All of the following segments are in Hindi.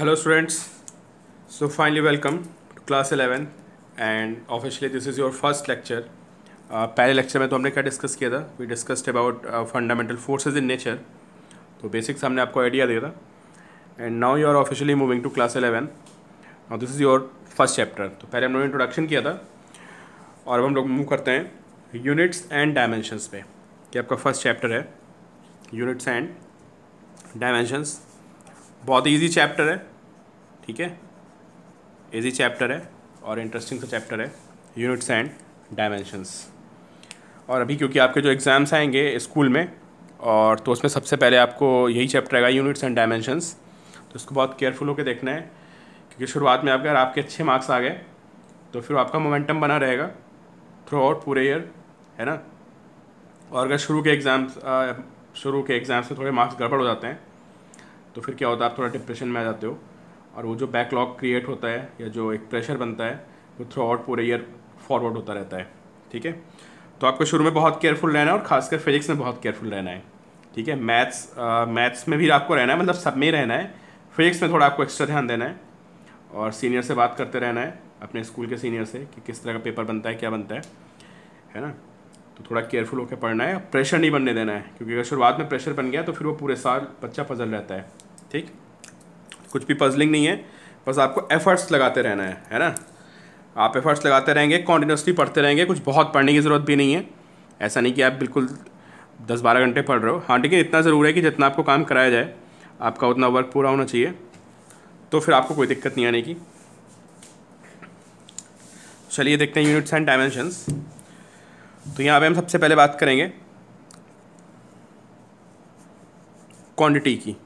Hello students, so finally welcome to class 11 and officially this is your first lecture. पहले लेक्चर में तो हमने क्या डिस्कस किया था? We discussed about fundamental forces in nature. तो बेसिक्स हमने आपको आइडिया दिया था and now you are officially moving to class 11. Now this is your first chapter. तो पहले हम लोगों ने इंट्रोडक्शन किया था और अब हम लोग मूव करते हैं यूनिट्स एंड डायमेंशंस पे. कि आपका फर्स्ट चैप्टर है यूनिट्स एंड डायमेंशंस. बहुत ईजी चैप्टर है, ठीक है, इजी चैप्टर है और इंटरेस्टिंग सा चैप्टर है यूनिट्स एंड डायमेंशंस. और अभी क्योंकि आपके जो एग्ज़ाम्स आएंगे स्कूल में और तो उसमें सबसे पहले आपको यही चैप्टर आएगा यूनिट्स एंड डायमेंशंस. तो इसको बहुत केयरफुल होकर देखना है क्योंकि शुरुआत में अगर आपके अच्छे मार्क्स आ गए तो फिर आपका मोमेंटम बना रहेगा थ्रू आउट पूरे ईयर, है ना. और अगर शुरू के एग्ज़ाम्स में थोड़े मार्क्स गड़बड़ हो जाते हैं तो फिर क्या होता है, आप थोड़ा डिप्रेशन में आ जाते हो और वो जो बैकलॉग क्रिएट होता है या जो एक प्रेशर बनता है वो थ्रू आउट पूरे ईयर फॉरवर्ड होता रहता है. ठीक है, तो आपको शुरू में बहुत केयरफुल रहना है और खासकर फिजिक्स में बहुत केयरफुल रहना है. ठीक है, मैथ्स में भी आपको रहना है, मतलब सब में रहना है. फिजिक्स में थोड़ा आपको एक्स्ट्रा ध्यान देना है और सीनियर से बात करते रहना है, अपने स्कूल के सीनियर से कि किस तरह का पेपर बनता है, क्या बनता है ना. तो थोड़ा केयरफुल होकर पढ़ना है, प्रेशर नहीं बनने देना है क्योंकि अगर शुरुआत में प्रेशर बन गया तो फिर वो पूरे साल बच्चा पजल रहता है. ठीक, कुछ भी पजलिंग नहीं है, बस आपको एफर्ट्स लगाते रहना है ना. आप एफर्ट्स लगाते रहेंगे, कॉन्टिन्यूसली पढ़ते रहेंगे, कुछ बहुत पढ़ने की ज़रूरत भी नहीं है. ऐसा नहीं कि आप बिल्कुल 10-12 घंटे पढ़ रहे हो. हाँ, लेकिन इतना ज़रूर है कि जितना आपको काम कराया जाए आपका उतना वर्क पूरा होना चाहिए, तो फिर आपको कोई दिक्कत नहीं आने की. चलिए देखते हैं यूनिट्स एंड डायमेंशंस. तो यहाँ पे हम सबसे पहले बात करेंगे क्वांटिटी की.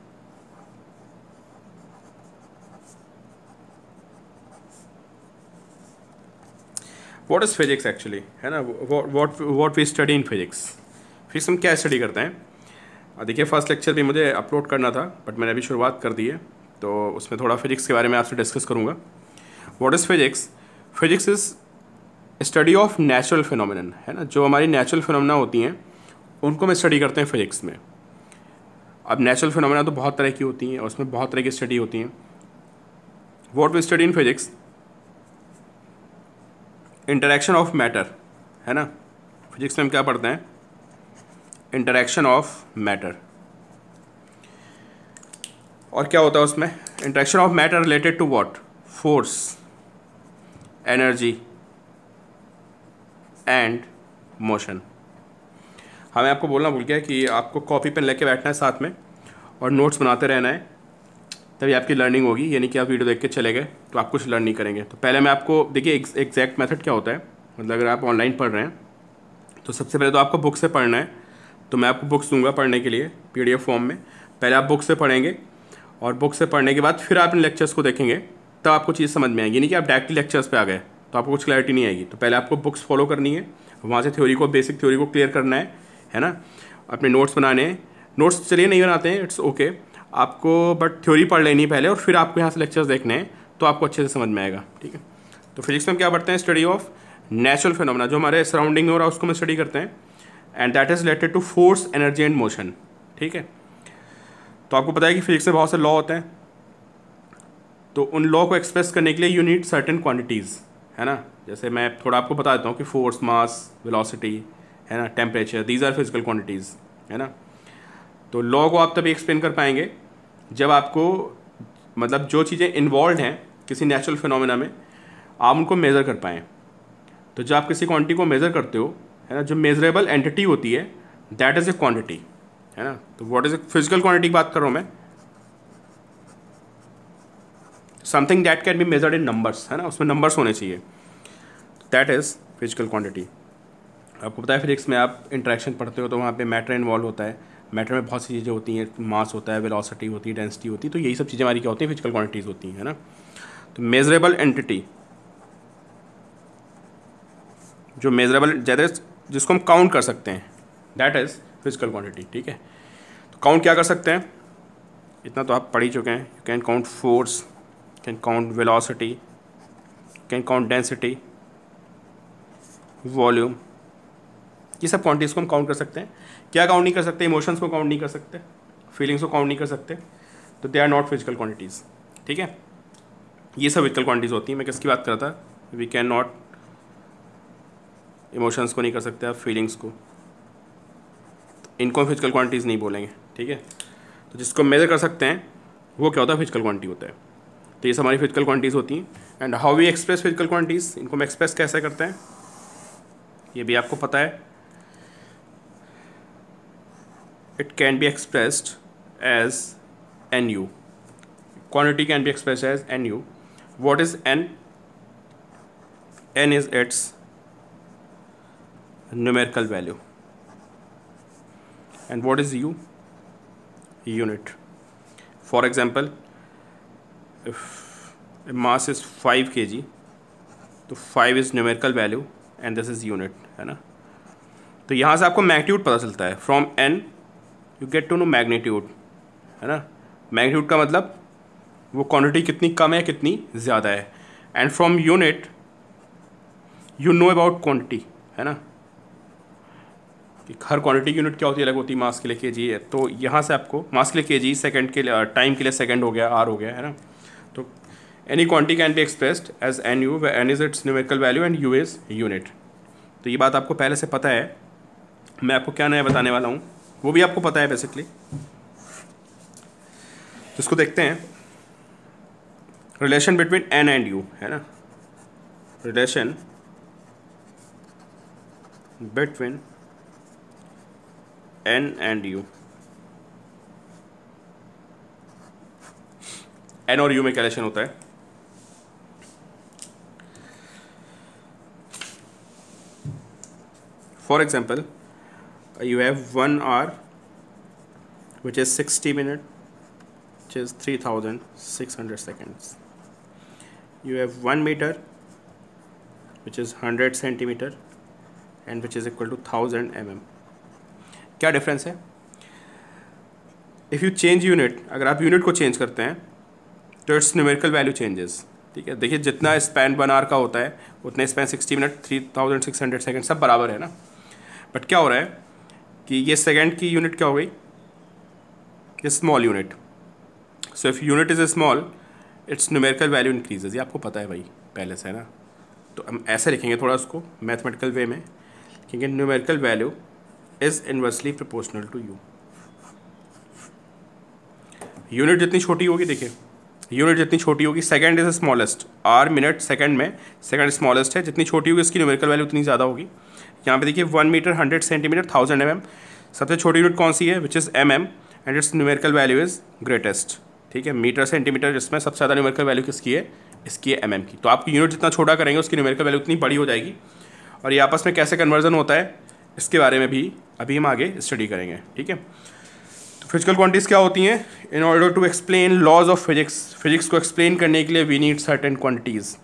व्हाट इज़ फिजिक्स एक्चुअली, है ना. What we study in physics. Physics हम क्या स्टडी करते हैं. देखिए, फर्स्ट लेक्चर भी मुझे अपलोड करना था बट मैंने अभी शुरुआत कर दी है, तो उसमें थोड़ा फिजिक्स के बारे में आपसे डिस्कस करूँगा. What is physics. Physics is study of natural phenomenon, है ना. जो हमारी नेचुरल फिनोमिना होती हैं उनको हम स्टडी करते हैं फिजिक्स में. अब नेचुरल फिनोमिना तो बहुत तरह की होती हैं और उसमें बहुत तरह की स्टडी होती हैं. What we study in physics, interaction of matter, है ना. फिजिक्स में हम क्या पढ़ते हैं, इंटरेक्शन ऑफ मैटर. और क्या होता है उसमें, interaction of matter related to what, force, energy and motion. हमें आपको बोलना भूल गया कि आपको कॉपी पेन लेके बैठना है साथ में और नोट्स बनाते रहना है, तभी आपकी लर्निंग होगी. यानी कि आप वीडियो देख के चले गए तो आप कुछ लर्न नहीं करेंगे. तो पहले मैं आपको देखिए एग्जैक्ट मेथड क्या होता है. मतलब अगर आप ऑनलाइन पढ़ रहे हैं तो सबसे पहले तो आपको बुक से पढ़ना है. तो मैं आपको बुक्स दूंगा पढ़ने के लिए PDF फॉर्म में. पहले आप बुक से पढ़ेंगे और बुक से पढ़ने के बाद फिर आप इन लेक्चर्स को देखेंगे, तब आपको चीज़ समझ में आएगी. नहीं कि आप डायरेक्टली लेक्चर्स पे आ गए तो आपको कुछ क्लैरिटी नहीं आएगी. तो पहले आपको बुक्स फॉलो करनी है, वहाँ से थ्योरी को, बेसिक थ्योरी को क्लियर करना है ना. अपने नोट्स बनाने हैं. नोट्स चलिए नहीं बनाते हैं, इट्स ओके आपको, बट थ्योरी पढ़ लेनी है पहले और फिर आपको यहाँ से लेक्चर्स देखने हैं तो आपको अच्छे से समझ में आएगा. ठीक है, तो फिजिक्स में हम क्या पढ़ते हैं, स्टडी ऑफ नेचुरल फिनोमेना, जो हमारे सराउंडिंग में हो रहा है उसको हम स्टडी करते हैं. And that is related to force, energy and motion. ठीक है, तो आपको पता है कि फिजिक्स में बहुत से लॉ होते हैं, तो उन लॉ को एक्सप्रेस करने के लिए यू नीड सर्टेन क्वांटिटीज़, है ना. जैसे मैं थोड़ा आपको बता देता हूँ कि फोर्स, मास, वेलोसिटी, है ना, temperature, these are physical quantities, है ना. तो लॉ को आप तभी एक्सप्लेन कर पाएंगे जब आपको, मतलब जो चीज़ें इन्वॉल्व हैं किसी नेचुरल फिनोमेना में, आप उनको मेज़र कर पाएँ. तो जब आप किसी क्वांटिटी को मेज़र करते हो, है ना, जो मेजरेबल एंटिटी होती है दैट इज़ ए क्वांटिटी, है ना. तो what is a physical quantity की बात कर रहा हूँ मैं, something that can be measured in numbers, है ना, उसमें नंबर्स होने चाहिए. That is physical quantity. आपको पता है फिजिक्स में आप इंटरेक्शन पढ़ते हो तो वहाँ पे मैटर इन्वॉल्व होता है. मैटर में बहुत सी चीज़ें होती हैं, मास होता है, वेलोसिटी होती है, डेंसिटी होती है. तो यही सब चीज़ें हमारी क्या होती हैं, फिजिकल क्वांटिटीज़ होती हैं, है ना. तो मेजरेबल एंटिटी, जो मेजरेबल ज़्यादा जिसको हम काउंट कर सकते हैं, दैट इज़ फिजिकल क्वांटिटी. ठीक है, तो काउंट क्या कर सकते हैं, इतना तो आप पढ़ ही चुके हैं. You can count force, can count velocity, can count density, volume. ये सब क्वांटिटीज़ को हम काउंट कर सकते हैं. क्या काउंट नहीं कर सकते, इमोशंस को काउंट नहीं कर सकते, फीलिंग्स को काउंट नहीं कर सकते. तो they are not physical quantities. ठीक है, ये सब फिजिकल क्वांटिटीज़ होती हैं। मैं किसकी बात कर रहा था, वी कैन नॉट, इमोशंस को नहीं कर सकते आप, फीलिंग्स को, इनको हम फिजिकल क्वांटिटीज़ नहीं बोलेंगे। ठीक है, तो जिसको मेजर कर सकते हैं वो क्या होता है, फिजिकल क्वांटिटी होता है। तो ये हमारी फिजिकल क्वांटिटीज़ होती हैं। And how we express physical quantities, इनको हम एक्सप्रेस कैसे करते हैं ये भी आपको पता है। It can be expressed as NU, quantity can be expressed as NU. What is N? N is its numerical value. And what is U? Unit. For example, if a mass is 5 kg, तो 5 is numerical value and this is unit, है ना। तो यहाँ से आपको मैग्नीट्यूड पता चलता है। From N you get to know magnitude, है ना। मैग्नीट्यूड का मतलब वो क्वांटिटी कितनी कम है कितनी ज़्यादा है। And from unit you know about quantity, है ना, कि हर क्वांटिटी की यूनिट क्या होती है, अलग होती है। मास के लिए केजी है, तो यहाँ से आपको मास के लिए केजी, सेकंड के लिए, टाइम के लिए सेकंड हो गया, आर हो गया, है ना। तो any quantity can be expressed as NU, where N is its numerical value and U is unit। तो ये बात आपको पहले से पता है। मैं आपको क्या नया बताने वाला हूँ वो भी आपको पता है बेसिकली। तो इसको देखते हैं, relation between N and U, है ना। Relation between N and U, N और U में क्या रिलेशन होता है। For example, you have 1 hour which is 60 minutes, which is 3600 seconds. You have 1 meter which is 100 centimeter and which is equal to 1000 mm. क्या डिफरेंस है? इफ़ यू चेंज यूनिट, अगर आप यूनिट को चेंज करते हैं तो इट्स न्यूमेरिकल वैल्यू चेंजेस। ठीक है, देखिए जितना स्पैन 1 आवर का होता है उतने स्पैन 60 मिनट, 3600 सेकेंड सब बराबर है ना। बट क्या हो रहा है कि ये सेकेंड की यूनिट क्या हो गई, ये small unit. So if unit is a small, it's numerical value increases. ये आपको पता है भाई पहले से, है ना। तो हम ऐसे लिखेंगे थोड़ा उसको मैथमेटिकल वे में, क्योंकि numerical value is inversely proportional to u. Unit जितनी छोटी होगी, देखिए यूनिट जितनी छोटी होगी, second is smallest, or minute second में सेकंड स्मॉलेस्ट है, जितनी छोटी होगी उसकी न्यूमेरिकल वैल्यू उतनी ज़्यादा होगी। यहाँ पे देखिए 1 मीटर 100 सेंटीमीटर 1000 mm, सबसे छोटी यूनिट कौन सी है, which is mm, and it's numerical value is greatest. ठीक है, मीटर सेंटीमीटर जिसमें सबसे ज़्यादा न्यूमेरिकल वैल्यू किसकी है, इसकी है mm की। तो आपकी यूनिट जितना छोटा करेंगे उसकी न्यूमेरिकल वैल्यू उतनी बड़ी हो जाएगी। और ये आपस में कैसे कन्वर्जन होता है इसके बारे में भी अभी हम आगे स्टडी करेंगे। ठीक है, तो फिजिकल क्वांटिटीज़ क्या होती हैं। In order to explain laws of physics, physics को एक्सप्लेन करने के लिए we need certain quantities.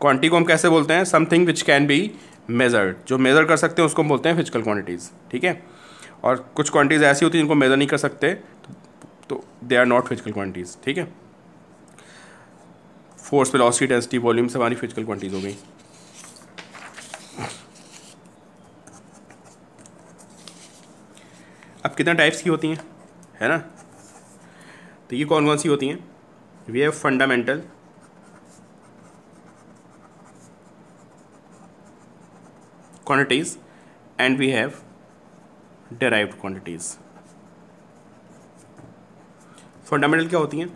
Quantity को हम कैसे बोलते हैं, something which can be measured, जो मेज़र कर सकते हैं उसको हम बोलते हैं फिजिकल क्वांटिटीज़। ठीक है, और कुछ क्वांटिटीज़ ऐसी होती हैं जिनको मेज़र नहीं कर सकते, तो they are not physical quantities. ठीक है, फोर्स, वेलोसिटी, डेंसिटी, वॉल्यूम से हमारी फिजिकल क्वांटिटीज़ हो गई। अब कितने टाइप्स की होती हैं, है ना। तो ये कौन कौन सी होती हैं, we have fundamental, quantities and we have derived quantities. Fundamental क्या होती हैं,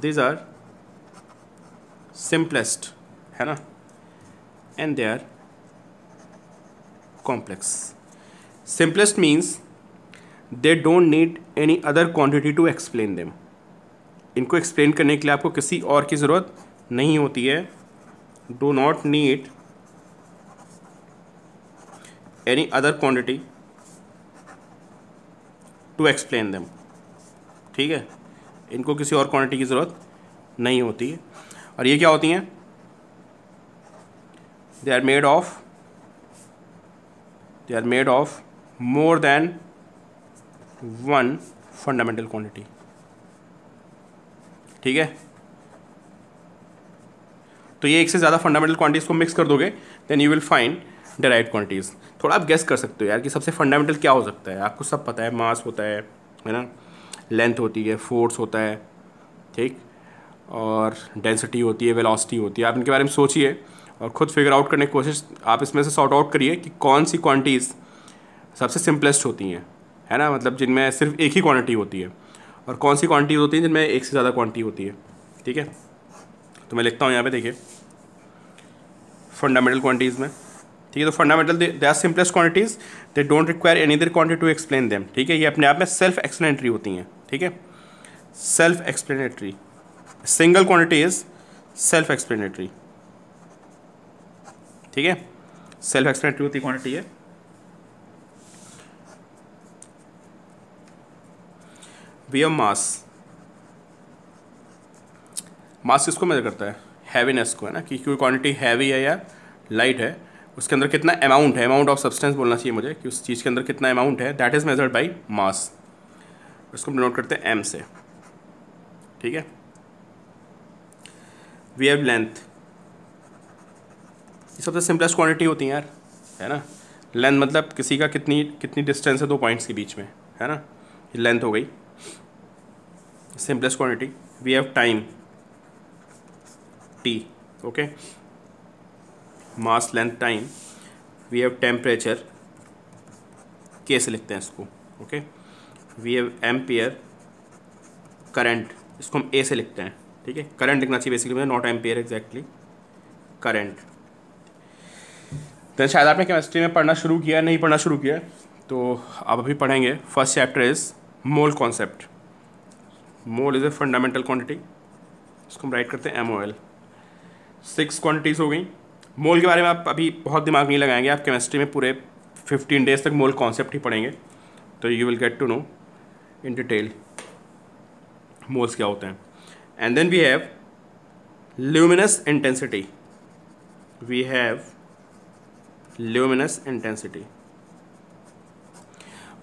these are simplest, है ना, and they are complex. Simplest means they don't need any other quantity to explain them. इनको explain करने के लिए आपको किसी और की ज़रूरत नहीं होती है, do not need any other quantity to explain them। ठीक है, इनको किसी और क्वांटिटी की ज़रूरत नहीं होती है। और ये क्या होती हैं, they are made of more than one fundamental quantity. ठीक है, तो ये एक से ज़्यादा फंडामेंटल क्वांटिटीज़ को मिक्स कर दोगे, then you will find derived quantities. थोड़ा आप गेस कर सकते हो यार कि सबसे फंडामेंटल क्या हो सकता है। आपको सब पता है, मास होता है ना, लेंथ होती है, फोर्स होता है, ठीक, और डेंसिटी होती है, वेलोसिटी होती है। आप इनके बारे में सोचिए और ख़ुद फिगर आउट करने की कोशिश, आप इसमें से सॉर्ट आउट करिए कि कौन सी क्वांटिटीज़ सबसे सिंपलेस्ट होती हैं, है ना, मतलब जिनमें सिर्फ एक ही क्वांटिटी होती है, और कौन सी क्वांटिटी होती है जिनमें एक से ज़्यादा क्वांटिटी होती है। ठीक है, तो मैं लिखता हूँ यहाँ पे, देखिए फंडामेंटल क्वांटिटीज़ में। ठीक है, तो fundamental they are simplest quantities, they don't require any other quantity to explain them. ठीक है, ये अपने आप में सेल्फ एक्सप्लेनेटरी होती हैं। ठीक है, self explanatory, single quantity is self explanatory. ठीक है, सेल्फ एक्सप्लेनेटरी होती क्वांटिटी है। वी हैव मास, मास किसको मेजर करता है? हैवीनेस को, है ना, कि कोई क्वांटिटी हैवी है या लाइट है, उसके अंदर कितना अमाउंट है, अमाउंट ऑफ सब्सटेंस बोलना चाहिए मुझे, कि उस चीज़ के अंदर कितना अमाउंट है, that is measured by mass. उसको हम नोट करते हैं एम से। ठीक है, वी हैव लेंथ, ये सबसे सिंपलेस्ट क्वांटिटी होती है यार, है ना। लेंथ मतलब किसी का कितनी कितनी डिस्टेंस है दो पॉइंट्स के बीच में, है ना, ये लेंथ हो गई, simplest quantity. We have time, T, okay, mass length time. We have temperature, K से लिखते हैं इसको, okay. We have ampere, current, इसको हम ए से लिखते हैं। ठीक है, करंट लिखना चाहिए basically, not ampere, exactly current. तो शायद आपने केमिस्ट्री में पढ़ना शुरू किया, नहीं पढ़ना शुरू किया, तो आप अभी पढ़ेंगे। First chapter is mole concept. Mole is a fundamental quantity, इसको हम राइट करते हैं MOL। 6 क्वांटिटीज़ हो गई। मोल के बारे में आप अभी बहुत दिमाग नहीं लगाएंगे, आप केमिस्ट्री में पूरे 15 डेज तक मोल कॉन्सेप्ट ही पढ़ेंगे, तो you will get to know in detail moles क्या होते हैं। And then we have luminous intensity, we have luminous intensity.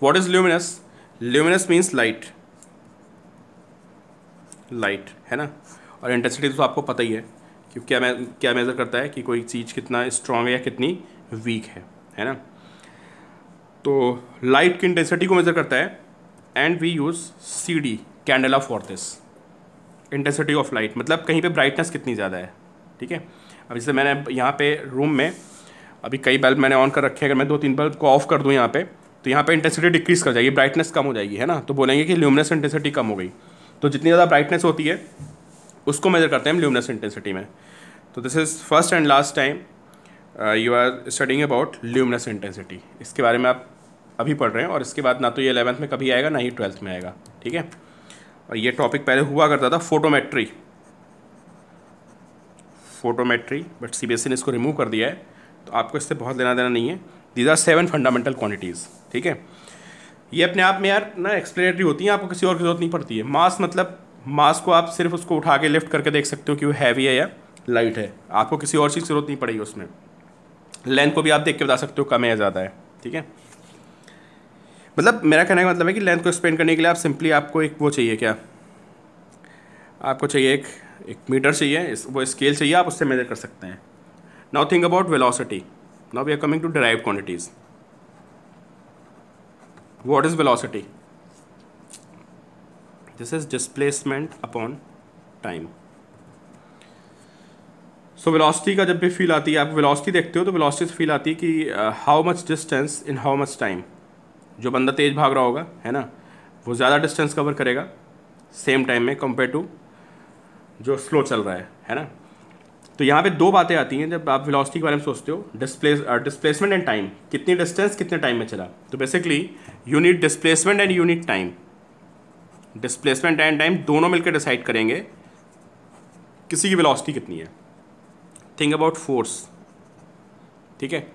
What is luminous? Luminous means light, light, है ना। और इंटेंसिटी तो आपको पता ही है कि क्या मेज़र करता है कि कोई चीज़ कितना स्ट्रांग है या कितनी वीक है ना। तो लाइट की इंटेंसिटी को मेज़र करता है, and we use CD candela for this. Intensity of light मतलब कहीं पे ब्राइटनेस कितनी ज़्यादा है। ठीक है, अब जैसे मैंने यहाँ पे रूम में अभी कई बल्ब मैंने ऑन कर रखे हैं, अगर मैं 2-3 बल्ब को ऑफ कर दूँ यहाँ पे, तो यहाँ पे इंटेंसिटी डिक्रीज कर जाएगी, ब्राइटनेस कम हो जाएगी, है ना। तो बोलेंगे कि ल्यूमिनस इंटेंसिटी कम हो गई। तो जितनी ज़्यादा ब्राइटनेस होती है उसको मेजर करते हैं हम ल्यूमिनस इंटेंसिटी में। तो this is first and last time you are studying about luminous intensity. इसके बारे में आप अभी पढ़ रहे हैं, और इसके बाद ना तो ये 11th में कभी आएगा ना ही 12th में आएगा। ठीक है, और ये टॉपिक पहले हुआ करता था फोटोमेट्री, बट CBSE ने इसको रिमूव कर दिया है, तो आपको इससे बहुत लेना देना नहीं है। These are 7 fundamental quantities. ठीक है, ये अपने आप में यार ना एक्सप्लेनेटरी होती हैं, आपको किसी और की जरूरत नहीं पड़ती है। मास मतलब मास को आप सिर्फ उसको उठा के लिफ्ट करके देख सकते हो कि वो हैवी है या लाइट है, आपको किसी और चीज़ की जरूरत नहीं पड़ेगी उसमें। लेंथ को भी आप देख के बता सकते हो कम है या ज़्यादा है। ठीक है, मतलब मेरा कहने का मतलब है कि लेंथ को एक्सप्लेन करने के लिए आप सिंपली आपको एक वो चाहिए, क्या आपको चाहिए, एक मीटर चाहिए, वो स्केल चाहिए, आप उससे मेजर कर सकते हैं। Now think about velocity. Now we are coming to derived quantities. What is velocity? This is displacement upon time. So velocity का जब भी फील आती है, आप वेलोसिटी देखते हो तो वेलोसिटी से फील आती है कि how much distance in how much time. जो बंदा तेज भाग रहा होगा, है ना, वो ज़्यादा डिस्टेंस कवर करेगा सेम टाइम में कंपेयर टू जो स्लो चल रहा है ना। तो यहाँ पे दो बातें आती हैं जब आप वेलोसिटी के बारे में सोचते हो, डिस्प्लेसमेंट एंड टाइम, कितनी डिस्टेंस कितने टाइम में चला। तो basically you need displacement and you need time. Displacement and time दोनों मिलकर डिसाइड करेंगे किसी की वेलोसिटी कितनी है। Think about force. ठीक है,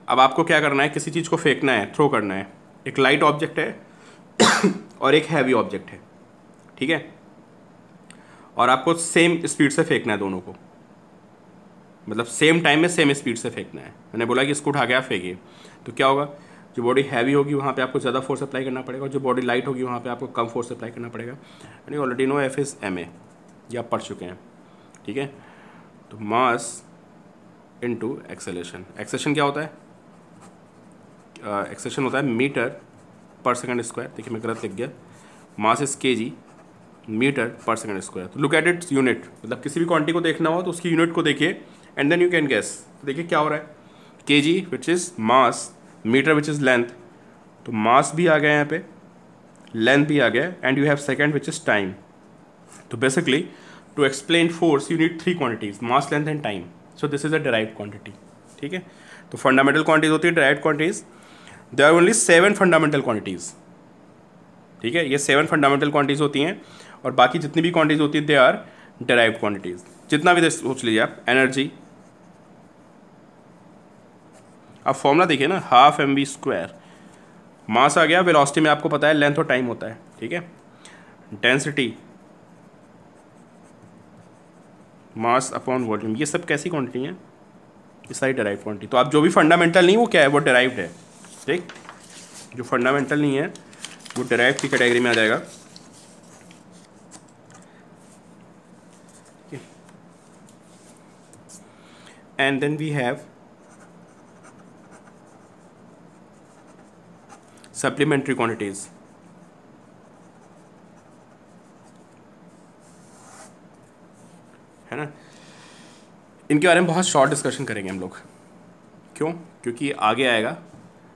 अब आपको क्या करना है, किसी चीज़ को फेंकना है, थ्रो करना है। एक लाइट ऑब्जेक्ट है और एक हैवी ऑब्जेक्ट है। ठीक है, और आपको सेम स्पीड से फेंकना है दोनों को, मतलब सेम टाइम में सेम स्पीड से फेंकना है। मैंने बोला कि इसको उठा के आप फेंकिए, तो क्या होगा, जो बॉडी हैवी होगी वहाँ पे आपको ज़्यादा फोर्स अप्लाई करना पड़ेगा, और जो बॉडी लाइट होगी वहाँ पे आपको कम फोर्स अप्लाई करना पड़ेगा। यानी already know F is ma, ये आप पढ़ चुके हैं। ठीक है, तो मास इनटू एक्सेलेरेशन। एक्सेलेरेशन क्या होता है? एक्सेलेरेशन होता है मीटर पर सेकंड स्क्वायर। देखिए मैं गलत लिख गया, मास इज kg मीटर पर सेकंड स्क्वायर। तो लुक एट इट्स यूनिट, मतलब किसी भी क्वांटिटी को देखना हो तो उसकी यूनिट को देखिए and then you can guess. देखिए क्या हो रहा है, KG which is mass, metre which is length, तो मास भी आ गया यहाँ पे, लेंथ भी आ गया, and you have second which is time. तो basically to explain force you need three quantities, mass, length and time. So this is a derived quantity. ठीक है, तो फंडामेंटल क्वांटिटीज होती है derived quantities. There are only 7 fundamental quantities. ठीक है, ये 7 फंडामेंटल क्वांटिटीज होती हैं, और बाकी जितनी भी क्वांटिटीज होती है दे आर डिराइव्ड क्वांटिटीज। जितना भी सोच लीजिए आप, एनर्जी, अब फॉर्मूला देखिए ना, हाफ एम वी स्क्वायर, मास आ गया, वेलोसिटी में आपको पता है लेंथ और टाइम होता है। ठीक है, डेंसिटी, मास अपॉन वॉल्यूम, ये सब कैसी क्वांटिटी हैं, ये सारी डिराइव्ड क्वांटिटी। तो आप जो भी फंडामेंटल नहीं वो क्या है, वो डिराइव्ड है। ठीक, जो फंडामेंटल नहीं है वो डिराइव्ड की कैटेगरी में आ जाएगा। And then we have supplementary quantities. है ना, इनके बारे में बहुत शॉर्ट डिस्कशन करेंगे हम लोग। क्यों? क्योंकि आगे आएगा,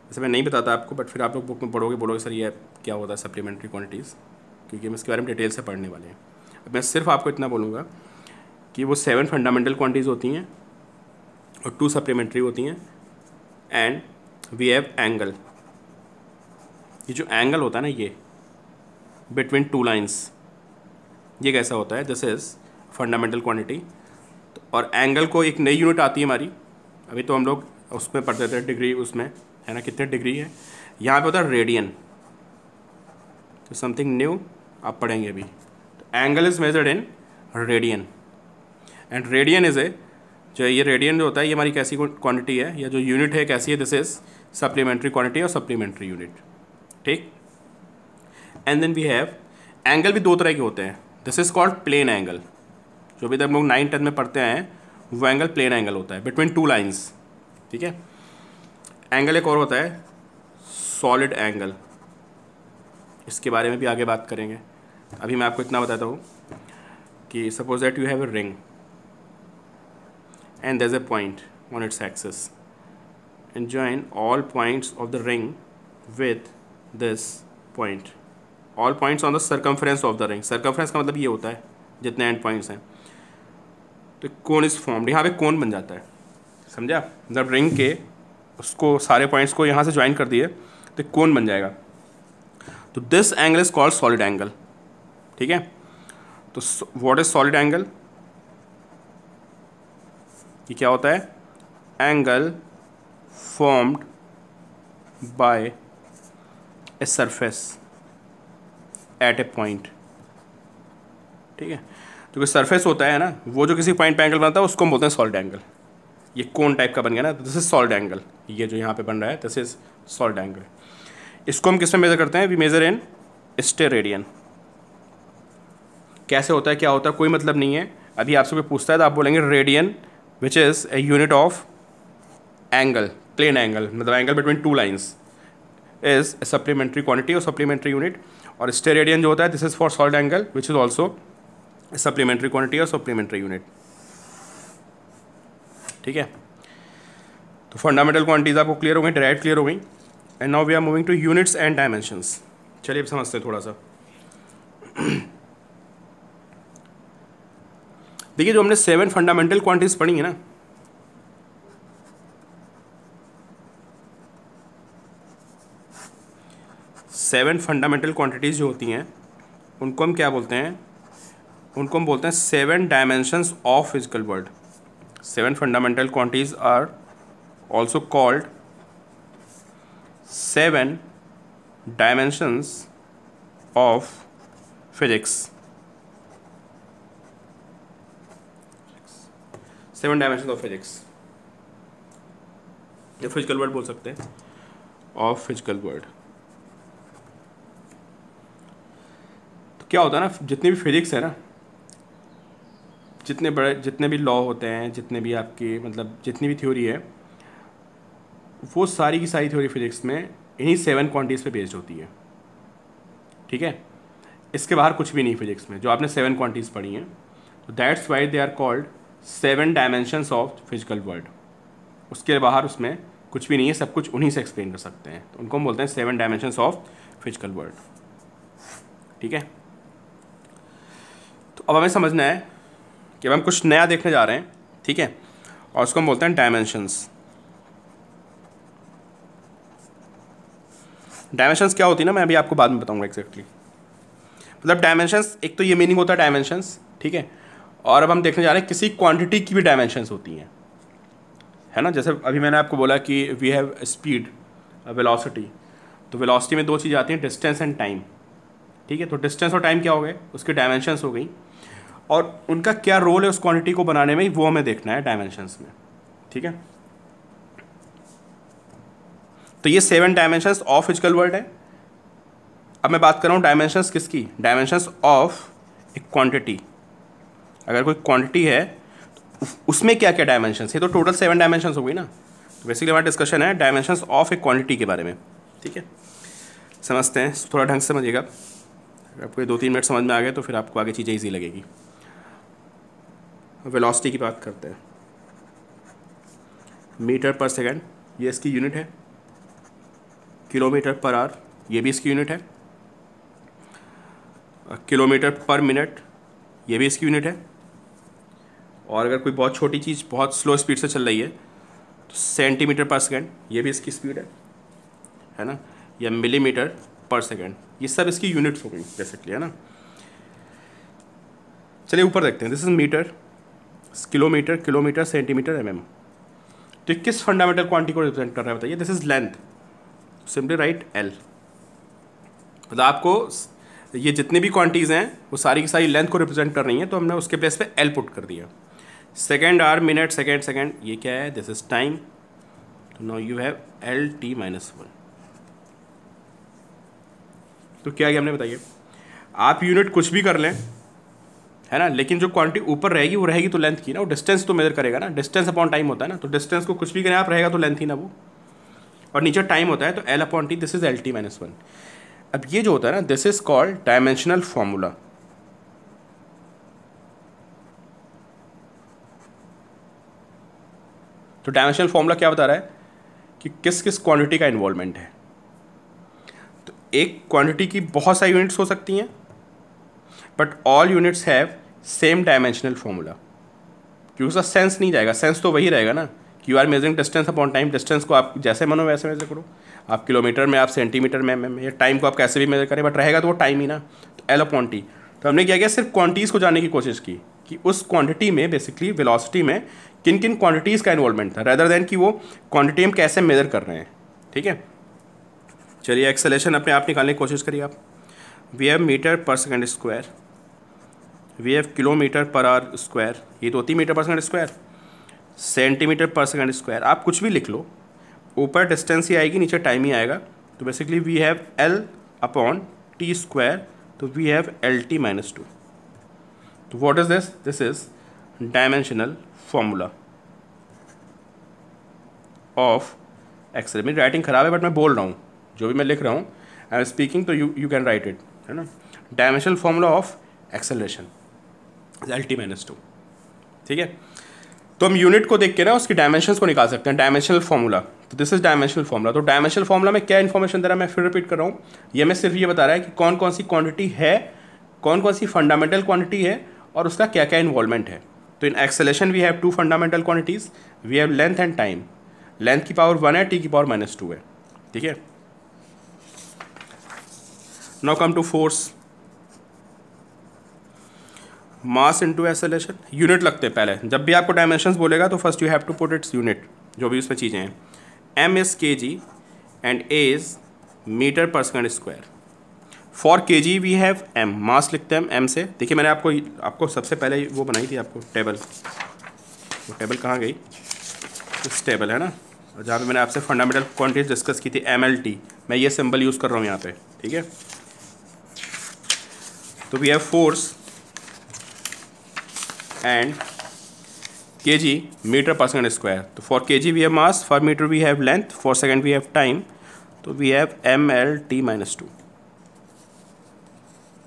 जैसे मैं नहीं बताता आपको, बट फिर आप लोग बुक में पढ़ोगे, बोलोगे सर ये क्या होता है सप्लीमेंट्री क्वांटिटीज़, क्योंकि हम इसके बारे में डिटेल से पढ़ने वाले हैं। अब मैं सिर्फ आपको इतना बोलूँगा कि वो 7 फंडामेंटल क्वांटिटीज़ होती हैं और 2 सप्लीमेंट्री होती हैं, एंड वी हैव एंगल। ये जो एंगल होता है ना, ये बिटवीन 2 लाइन्स, ये कैसा होता है, दिस इज़ फंडामेंटल क्वांटिटी। और एंगल को एक नई यूनिट आती है हमारी, अभी तो हम लोग उसमें पढ़ते थे डिग्री, उसमें है ना कितने डिग्री है, यहाँ पे होता है रेडियन। तो समथिंग न्यू आप पढ़ेंगे अभी। तो angle is measured in radian, and radian is a, जो ये रेडियन जो होता है ये हमारी कैसी क्वांटिटी है, या जो यूनिट है कैसी है, दिस इज सप्लीमेंट्री क्वांटिटी और सप्लीमेंट्री यूनिट। ठीक, and then we have angle भी 2 तरह के होते हैं, this is called plane angle. जो भी तक हम लोग 9-10 में पढ़ते हैं वो एंगल प्लेन एंगल होता है बिटवीन 2 लाइन्स। ठीक है, एंगल एक और होता है सॉलिड एंगल, इसके बारे में भी आगे बात करेंगे। अभी मैं आपको इतना बताता हूँ कि suppose that you have a ring and there is a point on its axis, and join all points of the ring with this point, all points on the circumference of the ring. Circumference का मतलब ये होता है जितने एंड पॉइंट्स हैं। तो कोन इज फॉर्म्ड, यहाँ पे कोन बन जाता है, समझा, जब रिंग के उसको सारे पॉइंट्स को यहाँ से ज्वाइन कर दिए तो कोन बन जाएगा। तो this angle is called solid angle. ठीक है, तो व्हाट इज सॉलिड एंगल, ये क्या होता है, angle formed by a surface at A point. ठीक है, तो कोई सरफेस होता है ना, वो जो किसी पॉइंट पे एंगल बनता है उसको हम बोलते हैं सॉलिड एंगल। ये कोन टाइप का बन गया ना, दिस इज सॉलिड एंगल, ये जो यहाँ पे बन रहा है दिस इज सॉलिड एंगल। इसको हम किस में मेजर करते हैं, वी मेजर इन स्टेरेडियन। कैसे होता है, क्या होता है, कोई मतलब नहीं है। अभी आपसे कोई पूछता है तो आप बोलेंगे radian which is a unit of angle, plane angle, मतलब angle between 2 lines is a supplementary quantity और सप्लीमेंट्री यूनिट। और स्टेरेडियन जो होता है this is for solid angle which is also supplementary quantity और सप्लीमेंट्री यूनिट। ठीक है, तो फंडामेंटल क्वांटिटीज आपको क्लियर हो गई, डायरेक्ट क्लियर हो गई, and now we are moving to units and dimensions. चलिए अब समझते हैं थोड़ा सा। देखिए जो हमने 7 फंडामेंटल क्वांटिटीज पढ़ी है ना, सेवन फंडामेंटल क्वांटिटीज जो होती हैं उनको हम क्या बोलते हैं, उनको हम बोलते हैं 7 dimensions of physical world. 7 fundamental quantities are also called 7 dimensions of physics. 7 dimensions of physics, या फिजिकल वर्ल्ड बोल सकते हैं, ऑफ फिजिकल वर्ल्ड। तो क्या होता है ना, जितनी भी फिजिक्स है ना, जितने भी लॉ होते हैं, जितने भी आपकी मतलब जितनी भी थ्योरी है, वो सारी की सारी थ्योरी फिजिक्स में इन्हीं 7 क्वांटिटीज़ पे बेस्ड होती है। ठीक है, इसके बाहर कुछ भी नहीं फिजिक्स में, जो आपने 7 क्वांटिटीज़ पढ़ी हैं। तो that's why they are called 7 dimensions of physical world. उसके बाहर उसमें कुछ भी नहीं है, सब कुछ उन्हीं से एक्सप्लेन कर सकते हैं, तो उनको हम बोलते हैं 7 डायमेंशंस ऑफ फिजिकल वर्ल्ड। ठीक है, तो अब हमें समझना है कि अब हम कुछ नया देखने जा रहे हैं। ठीक है, और उसको हम बोलते हैं डायमेंशंस। डायमेंशंस क्या होती है ना, मैं अभी आपको बाद में बताऊंगा एग्जैक्टली। मतलब डायमेंशंस, एक तो ये मीनिंग होता है डायमेंशंस, ठीक है। और अब हम देखने जा रहे हैं किसी क्वांटिटी की भी डायमेंशंस होती हैं, है ना। जैसे अभी मैंने आपको बोला कि वी हैव स्पीड, वेलोसिटी। तो वेलोसिटी में 2 चीज़ आती हैं, डिस्टेंस एंड टाइम। ठीक है, तो डिस्टेंस और टाइम क्या हो गए, उसकी डायमेंशंस हो गई, और उनका क्या रोल है उस क्वांटिटी को बनाने में, वो हमें देखना है डायमेंशंस में। ठीक है, तो ये 7 डायमेंशंस ऑफ फिजिकल वर्ल्ड है। अब मैं बात कर रहा हूँ डायमेंशंस किसकी, डायमेंशंस ऑफ ए क्वांटिटी। अगर कोई क्वांटिटी है तो उसमें क्या क्या डायमेंशंस, ये तो टोटल 7 डायमेंशंस हो गई ना। तो बेसिकली हमारा डिस्कशन है डायमेंशंस ऑफ ए क्वांटिटी के बारे में। ठीक है, समझते हैं, थोड़ा ढंग से समझिएगा। आपको ये 2-3 मिनट समझ में आ गए तो फिर आपको आगे चीज़ें ईजी लगेगी। वेलोसिटी की बात करते हैं। मीटर पर सेकेंड ये इसकी यूनिट है, किलोमीटर पर आवर ये भी इसकी यूनिट है, किलोमीटर पर मिनट ये भी इसकी यूनिट है, और अगर कोई बहुत छोटी चीज़ बहुत स्लो स्पीड से चल रही है तो सेंटीमीटर पर सेकेंड ये भी इसकी स्पीड है ना, या मिलीमीटर पर सेकेंड, ये सब इसकी यूनिट्स हो गई बेसिकली, है ना। चलिए ऊपर देखते हैं, this is metre, kilometre, kilometre, centimetre, mm। तो ये किस फंडामेंटल क्वांटिटी को रिप्रेजेंट कर रहा है बताइए। This is length, simply write L। मतलब आपको ये जितनी भी क्वांटिटीज़ हैं वो सारी की सारी लेंथ को रिप्रेजेंट कर रही हैं, तो हमने उसके प्लेस पे L पुट कर दिया। सेकेंड आवर, मिनट, सेकेंड, ये क्या है, दिस इज टाइम। तो नाउ यू हैव LT-1। तो क्या है हमने बताइए, आप यूनिट कुछ भी कर लें, है ना, लेकिन जो क्वांटिटी ऊपर रहेगी वो रहेगी तो लेंथ की ना, वो डिस्टेंस तो मेजर करेगा ना, डिस्टेंस अपॉन टाइम होता है ना। तो डिस्टेंस को कुछ भी करें आप, रहेगा तो लेंथ ही ना वो, और नीचे टाइम होता है, तो L/T, दिस इज LT-1। अब ये जो होता है ना, this is called dimensional formula. तो डायमेंशनल फॉर्मूला क्या बता रहा है कि किस किस क्वांटिटी का इन्वॉल्वमेंट है। तो एक क्वांटिटी की बहुत सारी यूनिट्स हो सकती हैं, but all units have same dimensional formula, क्योंकि उसका सेंस नहीं जाएगा, सेंस तो वही रहेगा ना कि you are measuring distance upon time. Distance को आप जैसे मानो वैसे मेजर करो, आप किलोमीटर में, आप सेंटीमीटर में, mm में, या टाइम को आप कैसे भी मेजर करें, बट रहेगा तो वो टाइम ही ना। तो L/T। तो हमने क्या किया, सिर्फ क्वांटिटीज़ को जानने की कोशिश की कि उस क्वांटिटी में बेसिकली वेलोसिटी में किन किन क्वांटिटीज़ का इन्वॉल्वमेंट था, रेदर देन कि वो क्वांटिटी हम कैसे मेजर कर रहे हैं। ठीक है, चलिए एक्सेलेरेशन अपने आप निकालने की कोशिश करिए आप। We have metre per second square, we have kilometre per hour square, ये तो होती है metre per second square, centimetre per second square, आप कुछ भी लिख लो, ऊपर डिस्टेंस ही आएगी, नीचे टाइम ही आएगा। तो basically we have L/T square, तो वी हैव LT-2। तो what is this, this is dimensional formula of acceleration. मेरी राइटिंग खराब है बट मैं बोल रहा हूँ, जो भी मैं लिख रहा हूँ आई एम स्पीकिंग, तो यू कैन राइट इट, है ना। Dimensional formula of acceleration LT-2। ठीक है, तो हम यूनिट को देख के ना उसकी डायमेंशंस को निकाल सकते हैं, डायमेंशनल फॉर्मूला। तो दिस इज डायमेंशनल फॉर्मूला। तो डायमेंशनल फॉर्मूला में क्या इन्फॉर्मेशन दे रहा है, मैं फिर रिपीट कर रहा हूँ, ये मैं सिर्फ ये बता रहा है कि कौन कौन सी क्वांटिटी है, कौन कौन सी फंडामेंटल क्वांटिटी है, और उसका क्या क्या इन्वॉल्वमेंट है। तो in acceleration we have 2 fundamental quantities, we have length and time. Length की पावर 1 है, T⁻⁻2 है। ठीक है, now come to force, mass into acceleration. Unit लगते हैं पहले, जब भी आपको डायमेंशंस बोलेगा तो first you have to put its unit, जो भी उसमें चीज़ें हैं। M is kg and A is metre per second square. For kg we have M, मास लिखते हैं हम M से। देखिए मैंने आपको सबसे पहले वो बनाई थी आपको टेबल, वो टेबल कहाँ गई, इस टेबल है ना, जहाँ पे मैंने आपसे फंडामेंटल क्वांटिटीज डिस्कस की थी, MLT। मैं ये सिंबल यूज़ कर रहा हूँ यहाँ पे, ठीक है। तो we have force and kg metre per second square. तो for kg we have mass, for metre we have length, for second we have time, तो वी हैव MLT-2।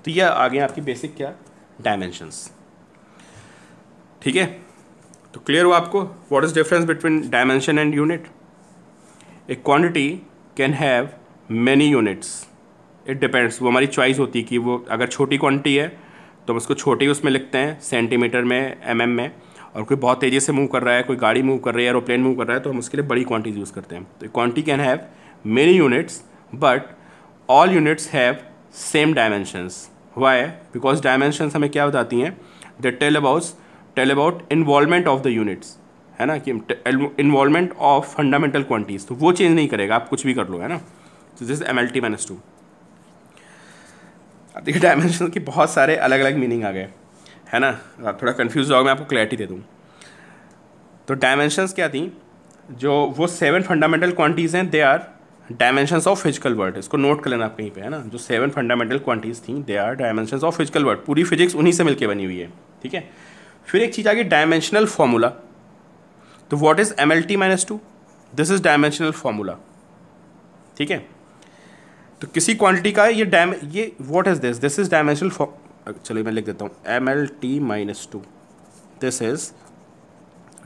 तो ये आ गए आपकी बेसिक क्या डायमेंशंस। ठीक है, तो क्लियर हुआ आपको what is difference between dimension and unit. A quantity can have many units, it depends, वो हमारी चॉइस होती है कि वो अगर छोटी क्वांटिटी है तो हम उसको छोटी उसमें लिखते हैं सेंटीमीटर में, एमएम में, और कोई बहुत तेज़ी से मूव कर रहा है, कोई गाड़ी मूव कर रही है, एरोप्लेन मूव कर रहा है, तो हम उसके लिए बड़ी क्वांटिटीज यूज़ करते हैं। तो quantity can have many units but all units have same dimensions. Why? Because dimensions हमें क्या बताती हैं, they tell about involvement of the units, है ना, कि इन्वॉल्वमेंट ऑफ फंडामेंटल क्वांटिटीज, तो वो चेंज नहीं करेगा, आप कुछ भी कर लो, है ना। तो दिस MLT-2। अब देखिए डायमेंशन की बहुत सारे अलग अलग मीनिंग आ गए, है ना, आप थोड़ा कन्फ्यूज हो, मैं आपको क्लैरिटी दे दूँ। तो डायमेंशंस क्या थी, जो वो 7 फंडामेंटल क्वांटिटीज़ हैं, they are dimensions of physical world. इसको नोट कर लेना आप कहीं पे, है ना, जो 7 फंडामेंटल क्वांटिटीज़ थी, they are dimensions of physical world. पूरी फिजिक्स उन्हीं से मिलकर बनी हुई है। ठीक है, फिर एक चीज़ आ गई डायमेंशनल फॉर्मूला। तो what is MLT-2? This is dimensional formula. ठीक है, तो किसी क्वांटिटी का ये what is this is dimensional चलिए मैं लिख देता हूँ MLT-2, this is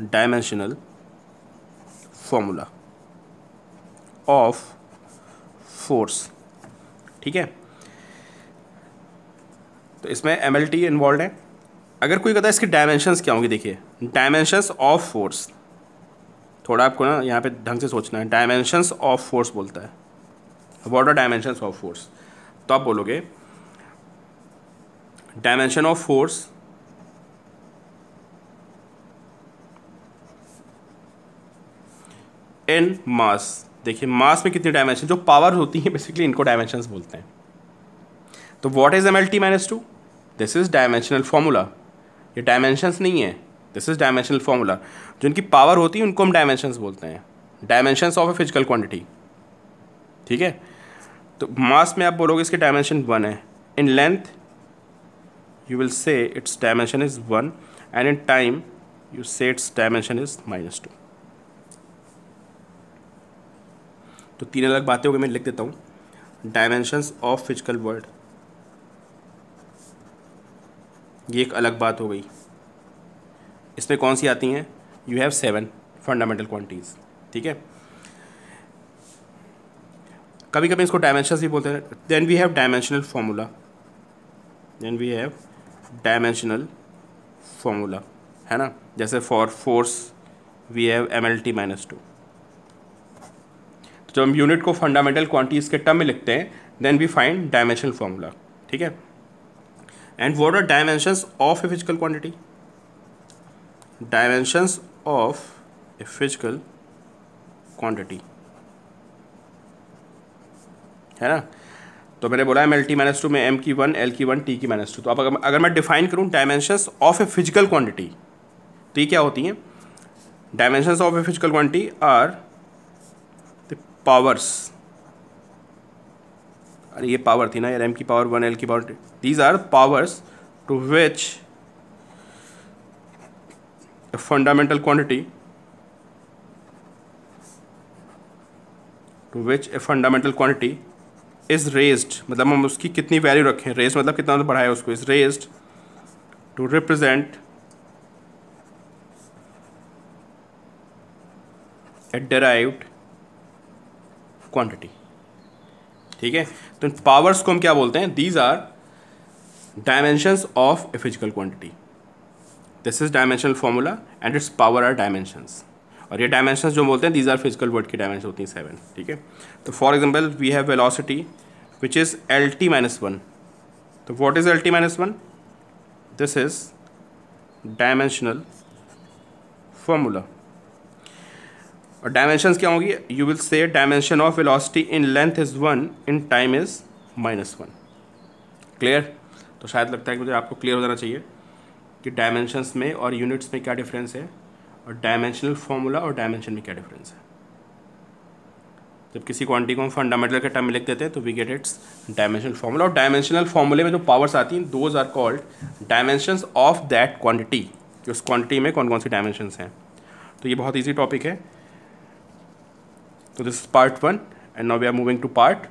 dimensional formula of force. ठीक है, तो इसमें MLT इन्वॉल्व है। अगर कोई कहता है इसकी डायमेंशंस क्या होंगी, देखिए डायमेंशंस ऑफ फोर्स, थोड़ा आपको ना यहाँ पे ढंग से सोचना है। डायमेंशंस ऑफ फोर्स बोलता है, what are dimensions of force, तो आप बोलोगे dimension of force in mass. देखिए मास में कितनी डायमेंशन, जो पावर होती है बेसिकली इनको डायमेंशंस बोलते हैं। तो what is MLT-2? This is dimensional formula. ये डायमेंशंस नहीं है, दिस इज डायमेंशनल फॉर्मूला। जो इनकी पावर होती है उनको हम डायमेंशंस बोलते हैं, dimensions of a physical quantity. ठीक है, तो मास में आप बोलोगे इसकी डायमेंशन 1 है, in length you will say its dimension is 1 and in time you say its dimension is -2। तो 3 अलग बातें हो गई, मैं लिख देता हूँ। डायमेंशंस ऑफ फिजिकल वर्ल्ड, ये एक अलग बात हो गई। इसमें कौन सी आती हैं, यू हैव 7 फंडामेंटल क्वांटिटीज। ठीक है, कभी कभी इसको डायमेंशंस भी बोलते हैं। Then we have dimensional formula, then we have dimensional formula, है ना, जैसे for force we have MLT-2। तो जब हम यूनिट को फंडामेंटल क्वांटिटीज के टर्म में लिखते हैं then we find dimensional formula. ठीक है, and what are dimensions of a physical quantity? Dimensions of a physical quantity, है ना। तो मैंने बोला MLT-2 में M की 1, L की 1, T की -2। तो अब अगर मैं डिफाइन करूँ dimensions of a physical quantity, तो ये क्या होती हैं? Dimensions of a physical quantity are the powers. अरे ये पावर थी ना यार, M की पावर 1, L की power, these are powers to which a fundamental quantity, to which a fundamental quantity is raised, मतलब हम उसकी कितनी वैल्यू रखें, रेज मतलब कितना बढ़ाया उसको, is raised to represent a derived quantity. ठीक है, तो इन पावर्स को हम क्या बोलते हैं? These are dimensions of a physical quantity. This is dimensional formula and its power are dimensions. और ये डायमेंशंस जो बोलते हैं दीज आर फिजिकल वर्ल्ड की डायमेंशन होती हैं 7। ठीक है, तो for example we have velocity which is LT-1। तो what is LT-1? This is dimensional formula. और डायमेंशंस क्या होंगी? You will say dimension of velocity in length is 1, in time is -1। Clear? तो शायद लगता है कि मुझे आपको क्लियर हो जाना चाहिए कि डायमेंशंस में और यूनिट्स में क्या डिफरेंस है, और डायमेंशनल फॉर्मूला और डायमेंशन में क्या डिफरेंस है। जब किसी क्वांटिटी को हम फंडामेंटल के टर्म में लिख देते हैं तो we get its dimensional formula. और डायमेंशनल फॉर्मूले में जो पावर्स आती हैं those are called dimensions of that quantity, कि उस क्वांटिटी में कौन कौन सी डायमेंशंस हैं। तो ये बहुत ईजी टॉपिक है। तो this is part 1 and now we are moving to part